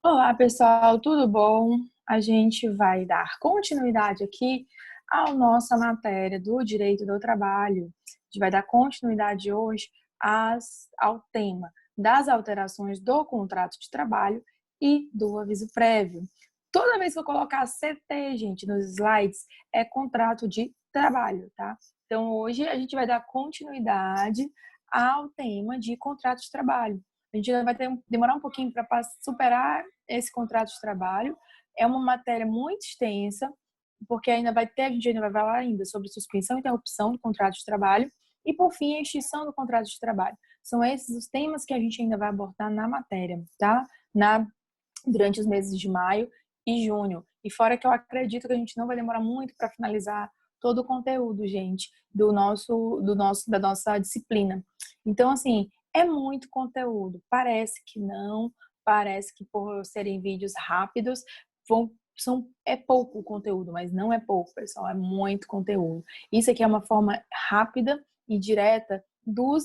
Olá, pessoal, tudo bom? A gente vai dar continuidade aqui à nossa matéria do direito do trabalho. A gente vai dar continuidade hoje ao tema das alterações do contrato de trabalho e do aviso prévio. Toda vez que eu colocar CT, gente, nos slides, é contrato de trabalho, tá? Então, hoje a gente vai dar continuidade ao tema de contrato de trabalho. A gente vai demorar um pouquinho para superar esse contrato de trabalho. É uma matéria muito extensa, porque a gente ainda vai falar ainda sobre suspensão e interrupção do contrato de trabalho e, por fim, a extinção do contrato de trabalho. São esses os temas que a gente ainda vai abordar na matéria, tá? Durante os meses de maio e junho. E fora que eu acredito que a gente não vai demorar muito para finalizar todo o conteúdo, gente, da nossa disciplina. Então, assim, é muito conteúdo. Parece que não, parece que por serem vídeos rápidos, é pouco o conteúdo, mas não é pouco, pessoal, é muito conteúdo. Isso aqui é uma forma rápida e direta do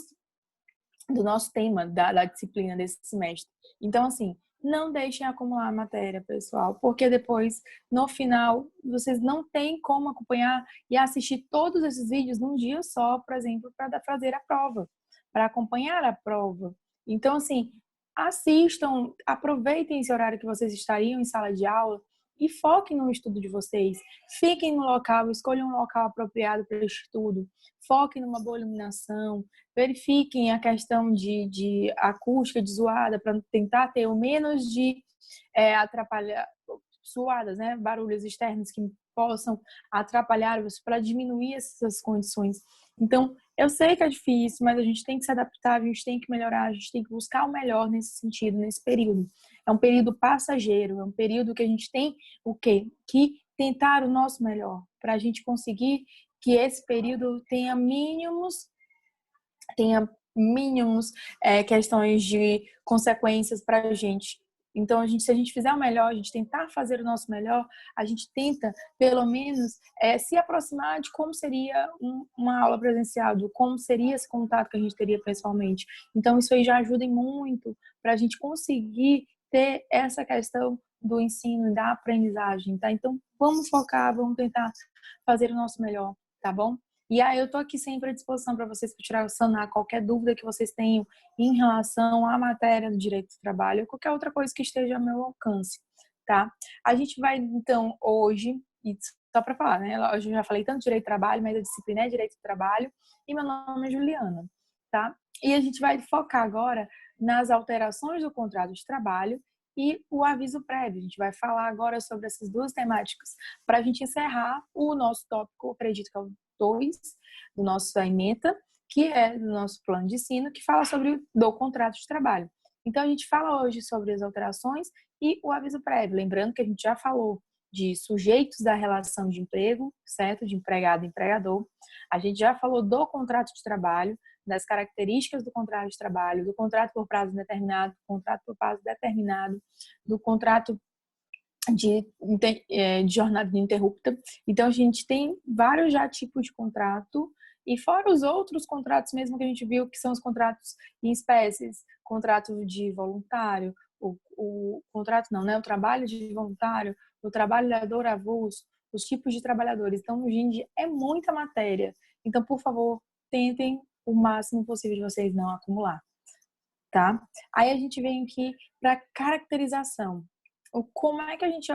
nosso tema, da disciplina desse semestre. Então, assim, não deixem acumular a matéria, pessoal, porque depois, no final, vocês não têm como acompanhar e assistir todos esses vídeos num dia só, por exemplo, para fazer a prova, para acompanhar a prova. Então, assim, assistam, aproveitem esse horário que vocês estariam em sala de aula e foquem no estudo de vocês. Fiquem no local, escolham um local apropriado para o estudo, foquem numa boa iluminação, verifiquem a questão de acústica, de zoada, para tentar ter o menos de atrapalhar, zoadas, né? Barulhos externos que possam atrapalhar você, para diminuir essas condições. Então, eu sei que é difícil, mas a gente tem que se adaptar, a gente tem que melhorar, a gente tem que buscar o melhor nesse sentido, nesse período. É um período passageiro, é um período que a gente tem o quê? Que tentar o nosso melhor, para a gente conseguir que esse período tenha mínimos questões de consequências para a gente. Então, se a gente fizer o melhor, a gente tentar fazer o nosso melhor, a gente tenta, pelo menos, se aproximar de como seria uma aula presencial, de como seria esse contato que a gente teria pessoalmente. Então, isso aí já ajuda muito para a gente conseguir ter essa questão do ensino e da aprendizagem, tá? Então, vamos focar, vamos tentar fazer o nosso melhor, tá bom? E aí eu tô aqui sempre à disposição para vocês para tirar, sanar qualquer dúvida que vocês tenham em relação à matéria do direito do trabalho ou qualquer outra coisa que esteja ao meu alcance, tá? A gente vai, então, hoje, e só para falar, né? Hoje eu já falei tanto direito do trabalho, mas a disciplina é direito do trabalho e meu nome é Juliana, tá? E a gente vai focar agora nas alterações do contrato de trabalho e o aviso prévio. A gente vai falar agora sobre essas duas temáticas para a gente encerrar o nosso tópico, acredito que é o 2 do nosso ementa, que é do nosso plano de ensino, que fala sobre do contrato de trabalho. Então, a gente fala hoje sobre as alterações e o aviso prévio. Lembrando que a gente já falou de sujeitos da relação de emprego, certo? De empregado e empregador. A gente já falou do contrato de trabalho, das características do contrato de trabalho, do contrato por prazo indeterminado, do contrato por prazo determinado, do contrato de jornada ininterrupta. Então, a gente tem vários já tipos de contrato, e fora os outros contratos mesmo que a gente viu, que são os contratos em espécies, contrato de voluntário, o contrato não, né? O trabalho de voluntário, o trabalhador avulso, os tipos de trabalhadores. Então, gente, é muita matéria. Então, por favor, tentem o máximo possível de vocês não acumular, tá? Aí a gente vem aqui para caracterização. Como é que a gente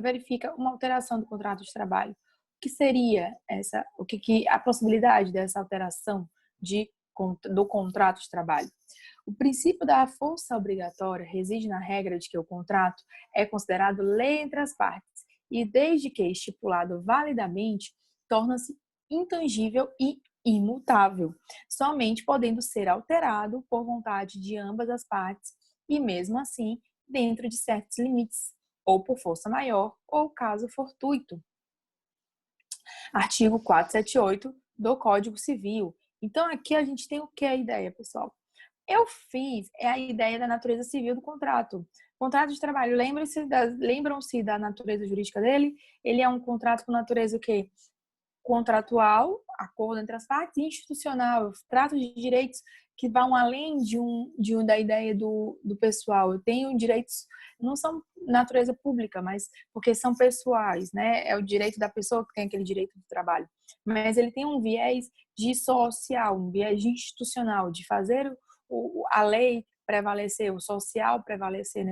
verifica uma alteração do contrato de trabalho? O que seria a possibilidade dessa alteração do contrato de trabalho? O princípio da força obrigatória reside na regra de que o contrato é considerado lei entre as partes e, desde que estipulado validamente, torna-se intangível e imutável, somente podendo ser alterado por vontade de ambas as partes e, mesmo assim, dentro de certos limites, ou por força maior, ou caso fortuito. Artigo 478 do Código Civil. Então, aqui a gente tem o que a ideia, pessoal? A ideia da natureza civil do contrato. Contrato de trabalho, lembram-se da natureza jurídica dele? Ele é um contrato com natureza o quê? Contratual, acordo entre as partes, e institucional, trata de direitos que vão além da ideia do pessoal. Eu tenho direitos, não são natureza pública, mas porque são pessoais, né? É o direito da pessoa que tem aquele direito do trabalho. Mas ele tem um viés de social, um viés de institucional, de fazer a lei prevalecer, o social prevalecer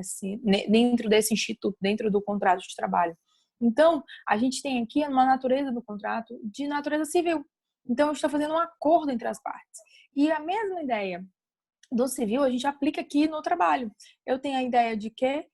dentro desse instituto, dentro do contrato de trabalho. Então, a gente tem aqui uma natureza do contrato de natureza civil. Então, eu estou fazendo um acordo entre as partes. E a mesma ideia do civil a gente aplica aqui no trabalho. Eu tenho a ideia de que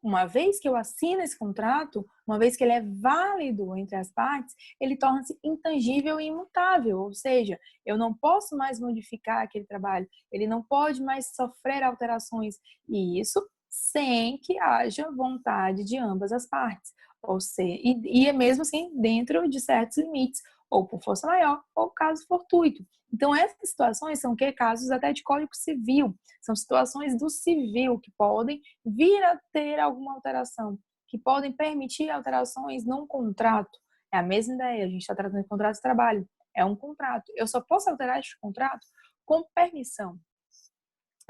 uma vez que eu assino esse contrato, uma vez que ele é válido entre as partes, ele torna-se intangível e imutável, ou seja, eu não posso mais modificar aquele trabalho, ele não pode mais sofrer alterações, e isso sem que haja vontade de ambas as partes, ou seja, e é mesmo assim dentro de certos limites, ou por força maior, ou caso fortuito. Então, essas situações são casos até de Código Civil, são situações do civil que podem vir a ter alguma alteração, que podem permitir alterações num contrato. É a mesma ideia, a gente está tratando de contrato de trabalho, é um contrato. Eu só posso alterar este contrato com permissão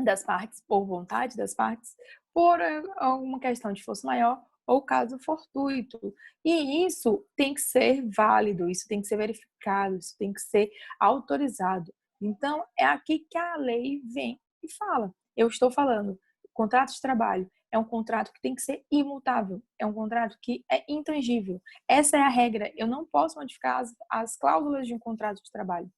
das partes, por vontade das partes, por alguma questão de força maior ou caso fortuito. E isso tem que ser válido, isso tem que ser verificado, isso tem que ser autorizado. Então, é aqui que a lei vem e fala. Eu estou falando, contrato de trabalho é um contrato que tem que ser imutável, é um contrato que é intangível. Essa é a regra, eu não posso modificar as cláusulas de um contrato de trabalho.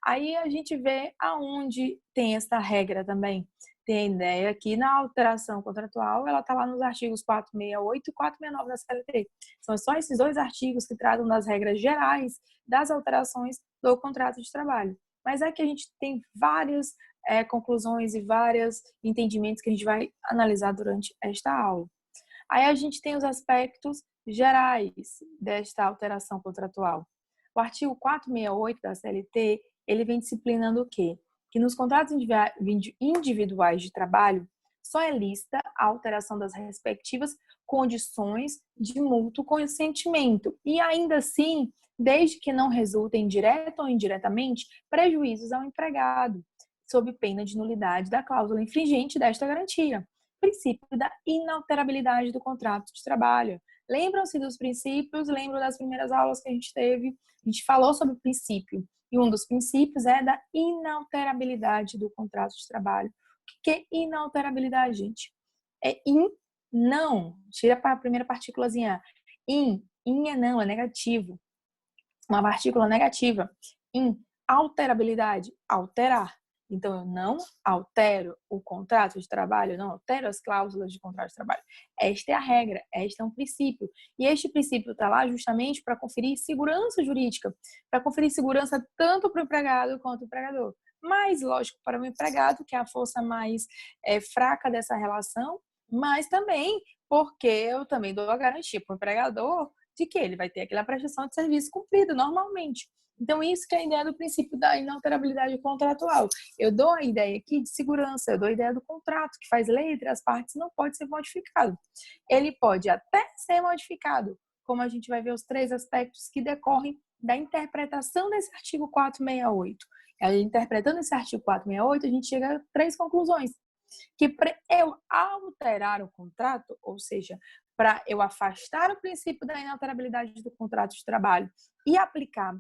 Aí a gente vê aonde tem essa regra também. Tem a ideia que na alteração contratual, ela está lá nos artigos 468 e 469 da CLT. São só esses dois artigos que tratam das regras gerais das alterações do contrato de trabalho. Mas é que a gente tem várias conclusões e vários entendimentos que a gente vai analisar durante esta aula. Aí a gente tem os aspectos gerais desta alteração contratual. O artigo 468 da CLT, ele vem disciplinando o quê? Que nos contratos individuais de trabalho só é lícita a alteração das respectivas condições de mútuo consentimento e ainda assim, desde que não resultem direta ou indiretamente prejuízos ao empregado, sob pena de nulidade da cláusula infringente desta garantia. Princípio da inalterabilidade do contrato de trabalho. Lembram-se dos princípios? Lembram das primeiras aulas que a gente teve? A gente falou sobre o princípio. E um dos princípios é da inalterabilidade do contrato de trabalho. O que é inalterabilidade, gente? É não. Tira para a primeira partículazinha. In é não, é negativo. Uma partícula negativa. Alterabilidade, alterar. Então, eu não altero o contrato de trabalho, eu não altero as cláusulas de contrato de trabalho. Esta é a regra, este é um princípio. E este princípio está lá justamente para conferir segurança jurídica, para conferir segurança tanto para o empregado quanto para o empregador. Mas, lógico, para o empregado, que é a força mais fraca dessa relação, mas também porque eu também dou a garantia para o empregador de que ele vai ter aquela prestação de serviço cumprida normalmente. Então, isso que é a ideia do princípio da inalterabilidade contratual. Eu dou a ideia aqui de segurança, eu dou a ideia do contrato, que faz lei entre as partes, não pode ser modificado. Ele pode até ser modificado, como a gente vai ver os três aspectos que decorrem da interpretação desse artigo 468. Interpretando esse artigo 468, a gente chega a três conclusões. Que para eu alterar o contrato, ou seja, para eu afastar o princípio da inalterabilidade do contrato de trabalho e aplicar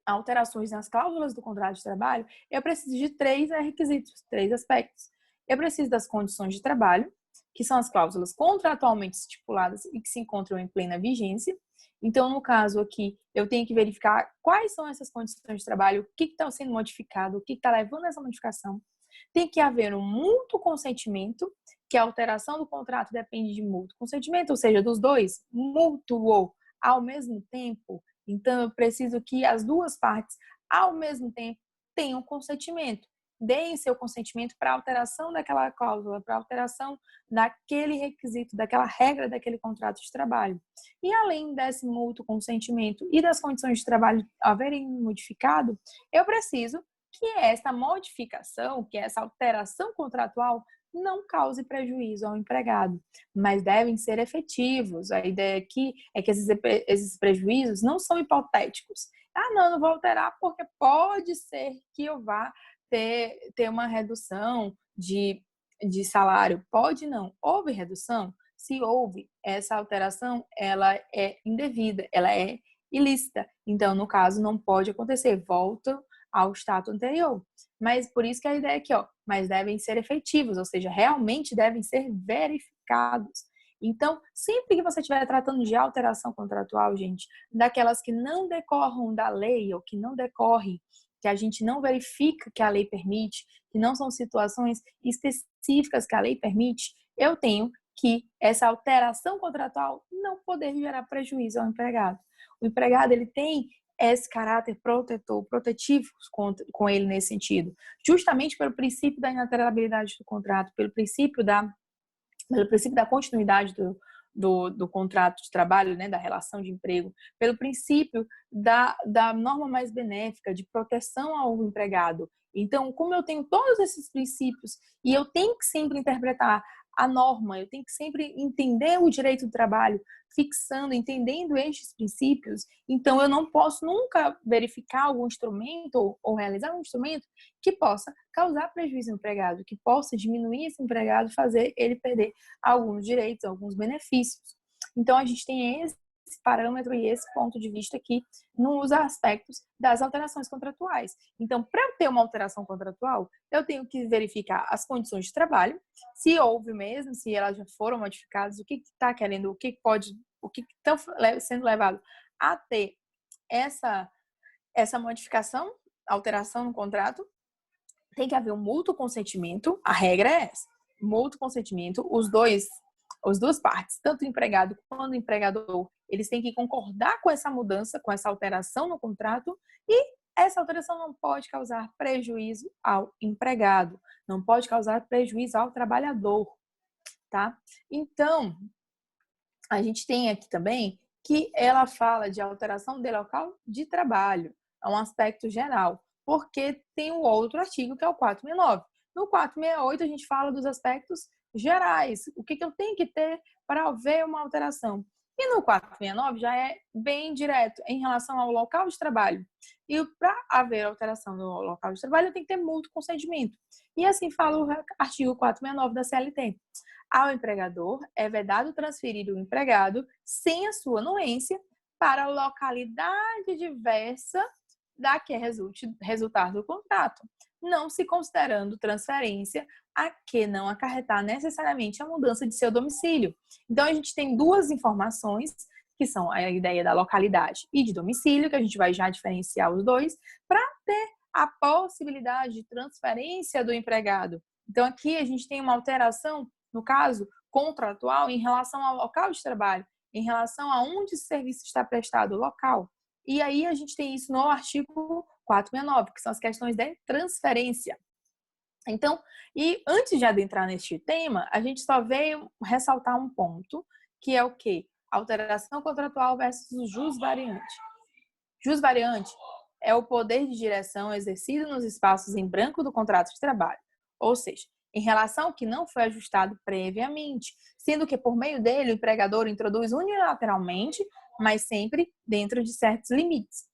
alterações nas cláusulas do contrato de trabalho, eu preciso de três requisitos, três aspectos. Eu preciso das condições de trabalho, que são as cláusulas contratualmente estipuladas e que se encontram em plena vigência. Então, no caso aqui, eu tenho que verificar quais são essas condições de trabalho, o que está sendo modificado, o que está levando a essa modificação. Tem que haver um mútuo consentimento, que a alteração do contrato depende de mútuo consentimento, ou seja, dos dois, mútuo ao mesmo tempo. Então, eu preciso que as duas partes, ao mesmo tempo, tenham consentimento. Deem seu consentimento para a alteração daquela cláusula, para a alteração daquele requisito, daquela regra daquele contrato de trabalho. E além desse mútuo consentimento e das condições de trabalho haverem modificado, eu preciso que essa modificação, que essa alteração contratual não cause prejuízo ao empregado, mas devem ser efetivos. A ideia aqui é que esses prejuízos não são hipotéticos. Ah, não vou alterar porque pode ser que eu vá ter uma redução de salário? Pode não. Houve redução? Se houve, essa alteração, ela é indevida, ela é ilícita. Então, no caso, não pode acontecer. Volta ao status anterior. Mas por isso que a ideia aqui, ó, mas devem ser efetivos, ou seja, realmente devem ser verificados. Então, sempre que você estiver tratando de alteração contratual, gente, daquelas que não decorram da lei ou que não decorrem, que a gente não verifica que a lei permite, que não são situações específicas que a lei permite, eu tenho que essa alteração contratual não poder gerar prejuízo ao empregado. O empregado, ele tem esse caráter protetor, protetivo com ele nesse sentido, justamente pelo princípio da inalterabilidade do contrato, pelo princípio da continuidade do contrato de trabalho, né, da relação de emprego, pelo princípio da norma mais benéfica, de proteção ao empregado. Então, como eu tenho todos esses princípios e eu tenho que sempre interpretar a norma, eu tenho que sempre entender o direito do trabalho, fixando, entendendo estes princípios, então eu não posso nunca verificar algum instrumento ou realizar um instrumento que possa causar prejuízo ao empregado, que possa diminuir esse empregado, fazer ele perder alguns direitos, alguns benefícios. Então, a gente tem esse parâmetro e esse ponto de vista aqui nos aspectos das alterações contratuais. Então, para eu ter uma alteração contratual, eu tenho que verificar as condições de trabalho, se houve mesmo, se elas já foram modificadas, o que está querendo, o que está sendo levado a ter essa modificação, alteração no contrato. Tem que haver um mútuo consentimento, a regra é essa, mútuo consentimento, as duas partes, tanto o empregado quanto o empregador, eles têm que concordar com essa mudança, com essa alteração no contrato, e essa alteração não pode causar prejuízo ao empregado, não pode causar prejuízo ao trabalhador, tá? Então, a gente tem aqui também que ela fala de alteração de local de trabalho, é um aspecto geral, porque tem o outro artigo que é o 469. No 468 a gente fala dos aspectos gerais, o que eu tenho que ter para haver uma alteração. E no 469 já é bem direto em relação ao local de trabalho. E para haver alteração no local de trabalho, eu tenho que ter mútuo consentimento. E assim fala o artigo 469 da CLT. Ao empregador é vedado transferir o empregado sem a sua anuência para a localidade diversa da que resultar do contrato, não se considerando transferência a que não acarretar necessariamente a mudança de seu domicílio. Então, a gente tem duas informações, que são a ideia da localidade e de domicílio, que a gente vai já diferenciar os dois, para ter a possibilidade de transferência do empregado. Então, aqui a gente tem uma alteração, no caso, contratual, em relação ao local de trabalho, em relação a onde o serviço está prestado, local. E aí a gente tem isso no artigo 469, que são as questões de transferência. Então, e antes de adentrar neste tema, a gente só veio ressaltar um ponto, que é o quê? Alteração contratual versus jus variante. Jus variante é o poder de direção exercido nos espaços em branco do contrato de trabalho, ou seja, em relação ao que não foi ajustado previamente, sendo que por meio dele o empregador introduz unilateralmente, mas sempre dentro de certos limites.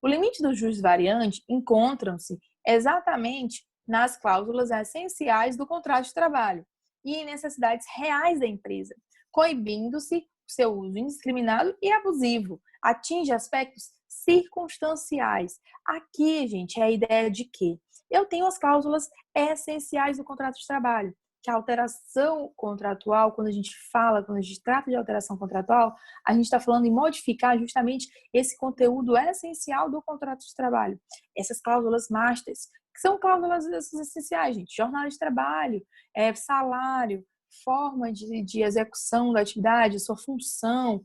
O limite do jus variante encontram-se exatamente nas cláusulas essenciais do contrato de trabalho e em necessidades reais da empresa, coibindo-se o seu uso indiscriminado e abusivo. Atinge aspectos circunstanciais. Aqui, gente, é a ideia de que eu tenho as cláusulas essenciais do contrato de trabalho, que a alteração contratual, quando a gente trata de alteração contratual, a gente está falando em modificar justamente esse conteúdo essencial do contrato de trabalho. Essas cláusulas masters, que são cláusulas essenciais, gente, jornada de trabalho, salário, forma de execução da atividade, sua função,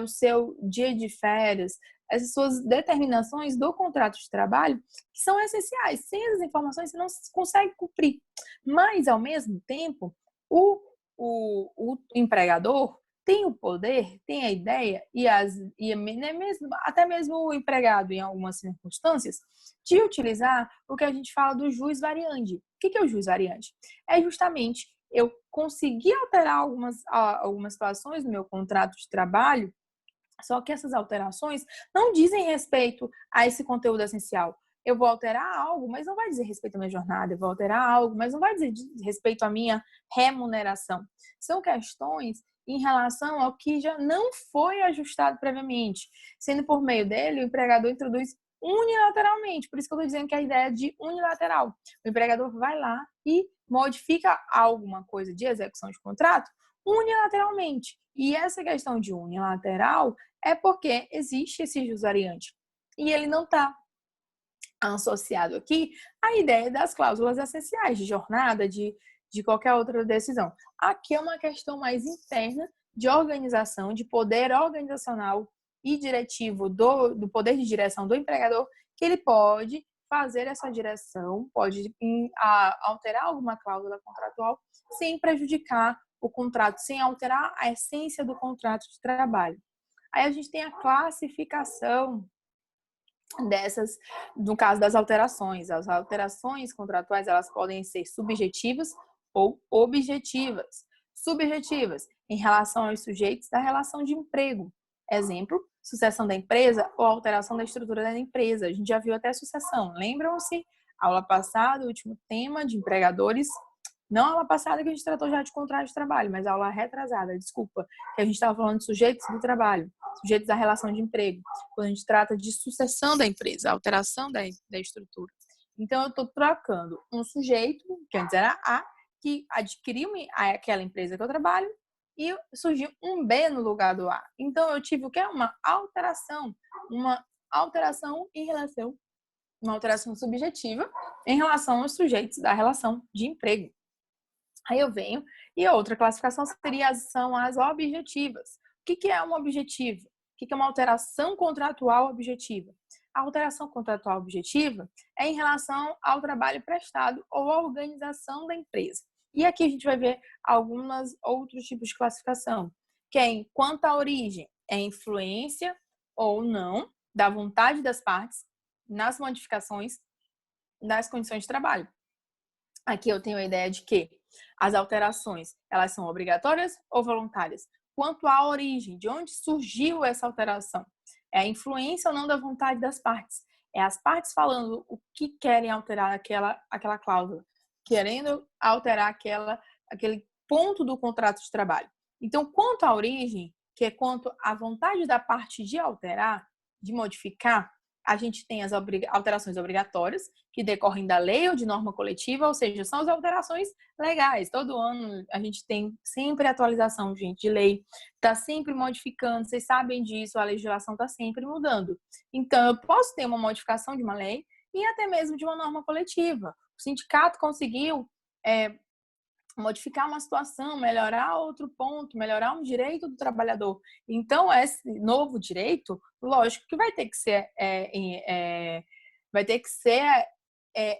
o seu dia de férias, essas suas determinações do contrato de trabalho, que são essenciais. Sem essas informações, você não consegue cumprir. Mas, ao mesmo tempo, o empregador tem o poder, tem a ideia, até mesmo o empregado, em algumas circunstâncias, de utilizar o que a gente fala do jus variandi. O que é o jus variandi? É justamente eu conseguir alterar algumas situações no meu contrato de trabalho, só que essas alterações não dizem respeito a esse conteúdo essencial. eu vou alterar algo, mas não vai dizer respeito à minha jornada, eu vou alterar algo, mas não vai dizer respeito à minha remuneração. São questões em relação ao que já não foi ajustado previamente, sendo por meio dele, o empregador introduz unilateralmente. Por isso que eu estou dizendo que a ideia é de unilateral. O empregador vai lá e modifica alguma coisa de execução de contrato unilateralmente. E essa questão de unilateral é porque existe esse jusvariante. E ele não está associado aqui à ideia das cláusulas essenciais de jornada, de qualquer outra decisão. Aqui é uma questão mais interna de organização, de poder organizacional e diretivo do poder de direção do empregador, que ele pode fazer essa direção, pode alterar alguma cláusula contratual sem prejudicar o contrato, sem alterar a essência do contrato de trabalho. Aí a gente tem a classificação dessas, no caso das alterações. As alterações contratuais, elas podem ser subjetivas ou objetivas. Subjetivas, em relação aos sujeitos da relação de emprego. Exemplo, sucessão da empresa ou alteração da estrutura da empresa. A gente já viu até sucessão. Lembram-se? Aula passada, o último tema de empregadores. Não a aula passada que a gente tratou já de contrato de trabalho, mas a aula retrasada, desculpa, que a gente estava falando de sujeitos do trabalho, sujeitos da relação de emprego, quando a gente trata de sucessão da empresa, alteração da estrutura. Então, eu estou trocando um sujeito, que antes era A, que adquiriu aquela empresa que eu trabalho, e surgiu um B no lugar do A. Então, eu tive o que? Uma alteração em relação, uma alteração subjetiva em relação aos sujeitos da relação de emprego. Aí eu venho, e a outra classificação são as objetivas. O que é um objetivo? O que é uma alteração contratual objetiva? A alteração contratual objetiva é em relação ao trabalho prestado ou à organização da empresa. E aqui a gente vai ver alguns outros tipos de classificação, que é quanto à origem, é influência ou não da vontade das partes nas modificações das condições de trabalho. Aqui eu tenho a ideia de que as alterações, elas são obrigatórias ou voluntárias? Quanto à origem, de onde surgiu essa alteração? É a influência ou não da vontade das partes? É as partes falando o que querem alterar aquela cláusula, querendo alterar aquele ponto do contrato de trabalho. Então, quanto à origem, que é quanto à vontade da parte de alterar, de modificar, a gente tem as alterações obrigatórias, que decorrem da lei ou de norma coletiva, ou seja, são as alterações legais. Todo ano a gente tem sempre atualização, gente, de lei, está sempre modificando, vocês sabem disso, a legislação está sempre mudando. Então, eu posso ter uma modificação de uma lei e até mesmo de uma norma coletiva. O sindicato conseguiu modificar uma situação, melhorar outro ponto, melhorar um direito do trabalhador. Então, esse novo direito, lógico que vai ter que ser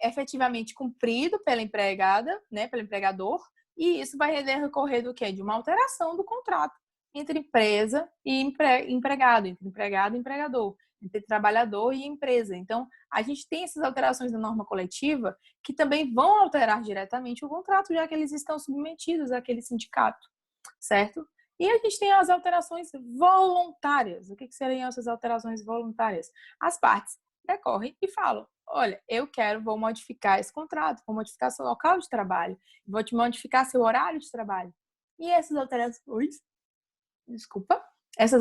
efetivamente cumprido pela empregada, né, pelo empregador, e isso vai decorrer do quê? De uma alteração do contrato entre empresa e empregado, entre empregado e empregador, entre trabalhador e empresa. Então, a gente tem essas alterações da norma coletiva que também vão alterar diretamente o contrato, já que eles estão submetidos àquele sindicato, certo? E a gente tem as alterações voluntárias. O que seriam essas alterações voluntárias? As partes decorrem e falam: olha, vou modificar esse contrato, vou modificar seu local de trabalho, vou te modificar seu horário de trabalho. E essas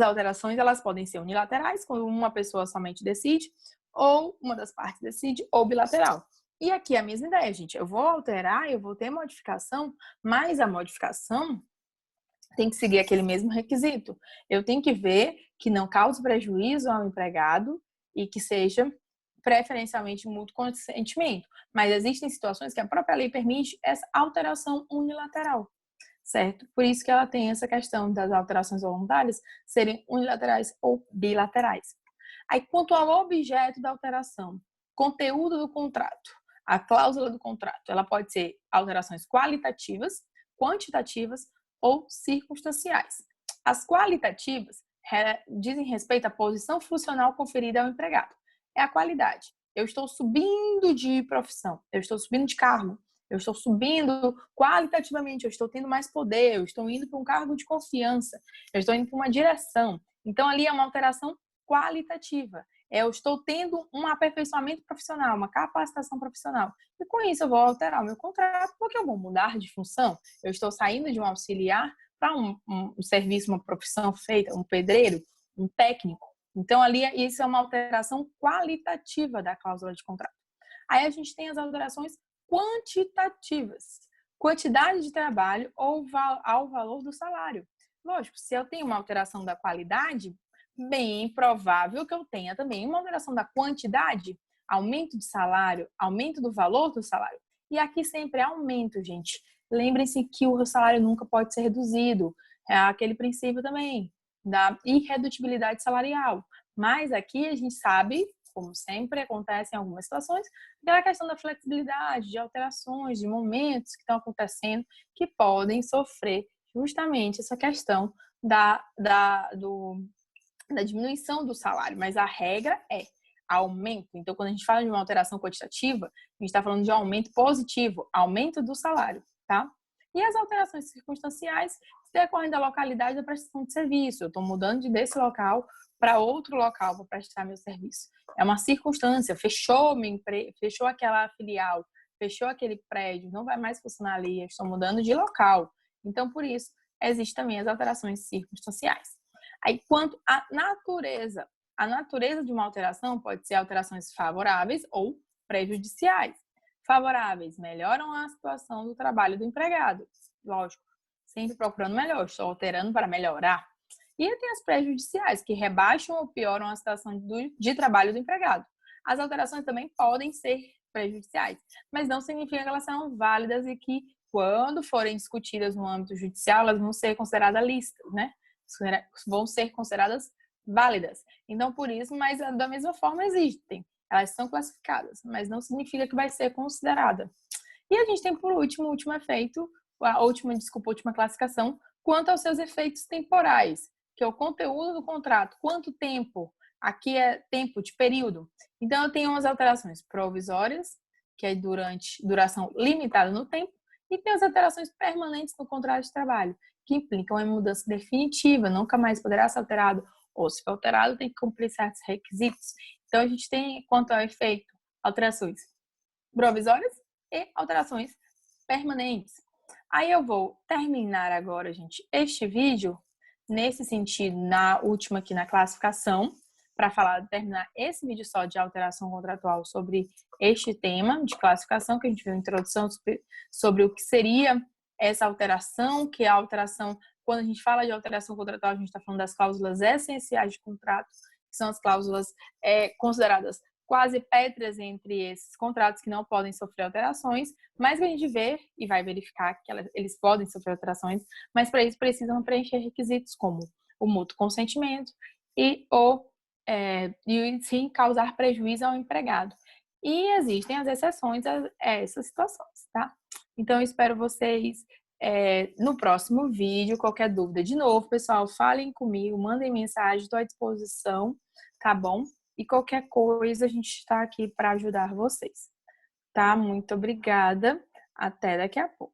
alterações, elas podem ser unilaterais, quando uma pessoa somente decide, ou uma das partes decide, ou bilateral. E aqui é a mesma ideia, gente. Eu vou alterar, eu vou ter modificação, mas a modificação tem que seguir aquele mesmo requisito. Eu tenho que ver que não cause prejuízo ao empregado e que seja preferencialmente mútuo consentimento. Mas existem situações que a própria lei permite essa alteração unilateral, certo? Por isso que ela tem essa questão das alterações voluntárias serem unilaterais ou bilaterais. Aí, quanto ao objeto da alteração, conteúdo do contrato, a cláusula do contrato, ela pode ser alterações qualitativas, quantitativas ou circunstanciais. As qualitativas dizem respeito à posição funcional conferida ao empregado. É a qualidade. Eu estou subindo de profissão, eu estou subindo de cargo, eu estou subindo qualitativamente, eu estou tendo mais poder, eu estou indo para um cargo de confiança, eu estou indo para uma direção. Então, ali é uma alteração qualitativa. eu estou tendo um aperfeiçoamento profissional, uma capacitação profissional. E com isso eu vou alterar o meu contrato, porque eu vou mudar de função. Eu estou saindo de um auxiliar para um serviço, uma profissão feita, um pedreiro, um técnico. Então, ali, isso é uma alteração qualitativa da cláusula de contrato. Aí a gente tem as alterações quantitativas. Quantidade de trabalho ou ao valor do salário. Lógico, se eu tenho uma alteração da qualidade, bem provável que eu tenha também uma alteração da quantidade, aumento de salário, aumento do valor do salário. E aqui sempre é aumento, gente. Lembrem-se que o salário nunca pode ser reduzido. É aquele princípio também da irredutibilidade salarial. Mas aqui a gente sabe, como sempre acontece em algumas situações, aquela questão da flexibilidade, de alterações, de momentos que estão acontecendo que podem sofrer justamente essa questão da diminuição do salário. Mas a regra é aumento. Então, quando a gente fala de uma alteração quantitativa, a gente está falando de um aumento positivo, aumento do salário, tá? E as alterações circunstanciais decorrem da localidade da prestação de serviço. Eu estou mudando desse local para outro local para prestar meu serviço. É uma circunstância, fechou aquela filial, fechou aquele prédio, não vai mais funcionar ali, eu estou mudando de local. Então, por isso, existem também as alterações circunstanciais. Aí, quanto à natureza, a natureza de uma alteração pode ser alterações favoráveis ou prejudiciais. Favoráveis, melhoram a situação do trabalho do empregado. Lógico, sempre procurando melhor, estou alterando para melhorar. E tem as prejudiciais, que rebaixam ou pioram a situação de trabalho do empregado. As alterações também podem ser prejudiciais, mas não significa que elas são válidas e que, quando forem discutidas no âmbito judicial, elas vão ser consideradas listas, né? Vão ser consideradas válidas. Então, por isso, mas da mesma forma existem. Elas são classificadas, mas não significa que vai ser considerada. E a gente tem, por último, o último efeito, a última classificação, quanto aos seus efeitos temporais, que é o conteúdo do contrato. Quanto tempo? Aqui é tempo de período. Então, eu tenho umas alterações provisórias, que é durante duração limitada no tempo, e tem as alterações permanentes no contrato de trabalho, que implicam em mudança definitiva, nunca mais poderá ser alterado, ou se for alterado, tem que cumprir certos requisitos. Então, a gente tem, quanto ao efeito, alterações provisórias e alterações permanentes. Aí eu vou terminar agora, gente, este vídeo, nesse sentido, na última aqui na classificação, para terminar esse vídeo só de alteração contratual sobre este tema de classificação, que a gente viu a introdução sobre o que seria essa alteração, que é a alteração, quando a gente fala de alteração contratual, a gente está falando das cláusulas essenciais de contrato, que são as cláusulas consideradas quase pétreas entre esses contratos que não podem sofrer alterações, mas que a gente vê e vai verificar que eles podem sofrer alterações, mas para isso precisam preencher requisitos como o mútuo consentimento e sem causar prejuízo ao empregado. E existem as exceções a essas situações, tá? Então, eu espero vocês no próximo vídeo. Qualquer dúvida, de novo, pessoal, falem comigo, mandem mensagem, estou à disposição, tá bom? E qualquer coisa, a gente está aqui para ajudar vocês, tá? Muito obrigada. Até daqui a pouco.